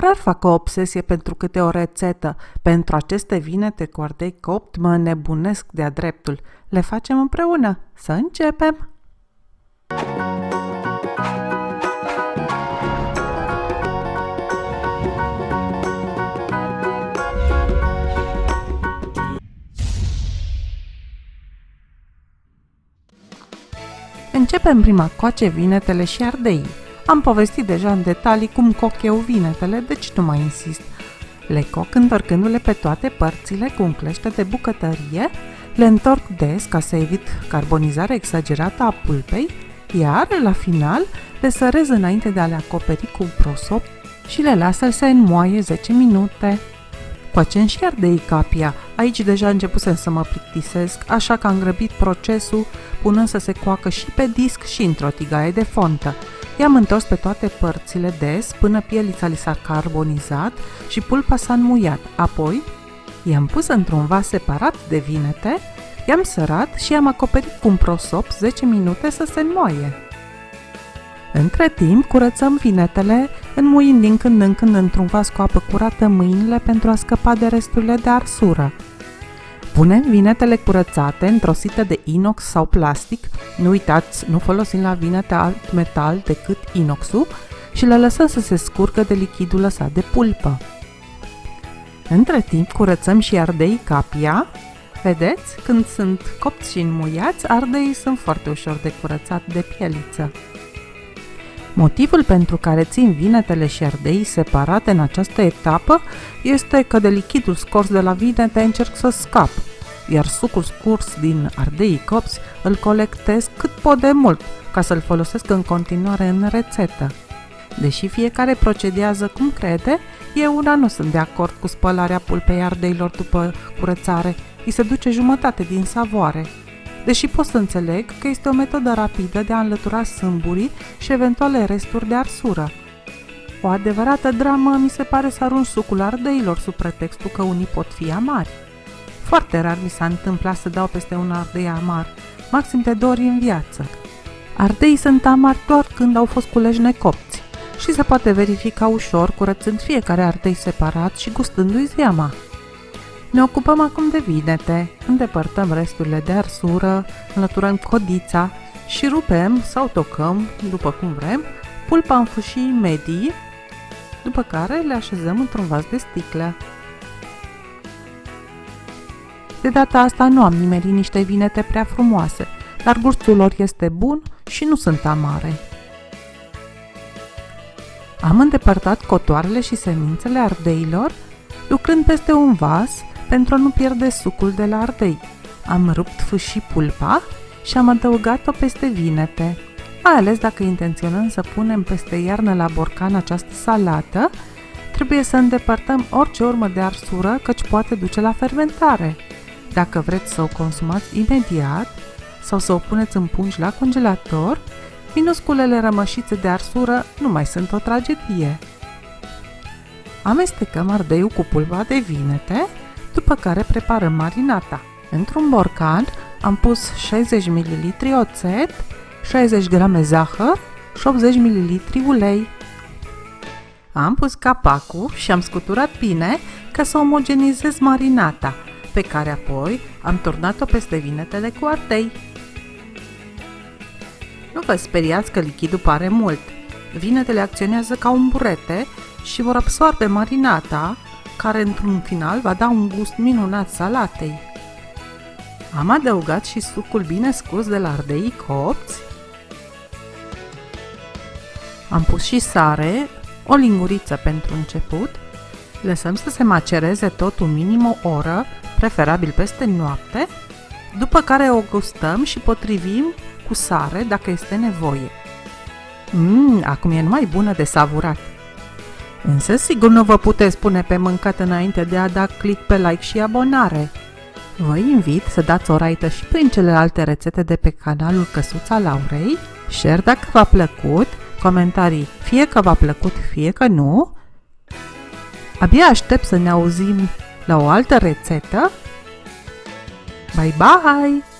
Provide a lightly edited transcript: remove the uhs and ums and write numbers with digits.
Rar fac o obsesie pentru câte o rețetă. Pentru aceste vinete cu ardei copt mă nebunesc de-a dreptul. Le facem împreună. Să începem! Începem prin a coace vinetele și ardeii. Am povestit deja în detalii cum coc eu vinetele, deci nu mai insist. Le coc întorcându-le pe toate părțile cu un clește de bucătărie, le întorc des ca să evit carbonizarea exagerată a pulpei, iar, la final, le sărez înainte de a le acoperi cu un prosop și le las să se înmoaie 10 minute. Coacem și ardei capia. Aici deja începusem să mă plictisesc, așa că am grăbit procesul, punând să se coacă și pe disc și într-o tigaie de fontă. I-am întors pe toate părțile des până pielița li s-a carbonizat și pulpa s-a înmuiat. Apoi, i-am pus într-un vas separat de vinete, i-am sărat și i-am acoperit cu un prosop 10 minute să se înmoaie. Între timp, curățăm vinetele, înmuind din când în când într-un vas cu apă curată mâinile pentru a scăpa de resturile de arsură. Punem vinetele curățate într-o sită de inox sau plastic, nu uitați, nu folosim la vinete alt metal decât inoxul, și le lăsăm să se scurgă de lichidul lăsat de pulpă. Între timp, curățăm și ardei capia. Vedeți, când sunt copți și înmuiați, ardeii sunt foarte ușor de curățat de pieliță. Motivul pentru care țin vinetele și ardeii separate în această etapă este că de lichidul scos de la vinete încerc să scap, iar sucul scurs din ardeii copți îl colectez cât pot de mult ca să-l folosesc în continuare în rețetă. Deși fiecare procedează cum crede, eu una nu sunt de acord cu spălarea pulpei ardeilor după curățare, îi se duce jumătate din savoare. Deși pot să înțeleg că este o metodă rapidă de a înlătura sâmburii și eventuale resturi de arsură. O adevărată dramă mi se pare să arunci sucul ardeilor sub pretextul că unii pot fi amari. Foarte rar mi s-a întâmplat să dau peste un ardei amar, maxim de 2 ori în viață. Ardeii sunt amari doar când au fost culeși necopți și se poate verifica ușor curățând fiecare ardei separat și gustându-i zeama. Ne ocupăm acum de vinete, îndepărtăm resturile de arsură, înlăturăm codița și rupem sau tocăm, după cum vrem, pulpa în fâșii medii, după care le așezăm într-un vas de sticlă. De data asta nu am nimerit niște vinete prea frumoase, dar gustul lor este bun și nu sunt amare. Am îndepărtat cotoarele și semințele ardeilor, lucrând peste un vas, pentru a nu pierde sucul de la ardei. Am rupt fâșii pulpa și am adăugat-o peste vinete. Mai ales dacă intenționăm să punem peste iarnă la borcan această salată, trebuie să îndepărtăm orice urmă de arsură, căci poate duce la fermentare. Dacă vreți să o consumați imediat sau să o puneți în pungi la congelator, minusculele rămășițe de arsură nu mai sunt o tragedie. Amestecăm ardeiul cu pulpa de vinete, după care preparăm marinata. Într-un borcan am pus 60 ml oțet, 60 g zahăr și 80 ml ulei. Am pus capacul și am scuturat bine ca să omogenizez marinata, pe care apoi am turnat-o peste vinetele cu ardei. Nu vă speriați că lichidul pare mult. Vinetele acționează ca un burete și vor absorbe marinata, care într-un final va da un gust minunat salatei. Am adăugat și sucul bine scurs de la ardeii copți. Am pus și sare, o linguriță pentru început. Lăsăm să se macereze totul minim o oră, preferabil peste noapte, după care o gustăm și potrivim cu sare dacă este nevoie. Acum e numai bună de savurat. Însă sigur nu vă puteți pune pe mâncat înainte de a da click pe like și abonare. Vă invit să dați o raită și prin celelalte rețete de pe canalul Căsuța Laurei, share dacă v-a plăcut, comentarii fie că v-a plăcut, fie că nu. Abia aștept să ne auzim la o altă rețetă. Bye bye!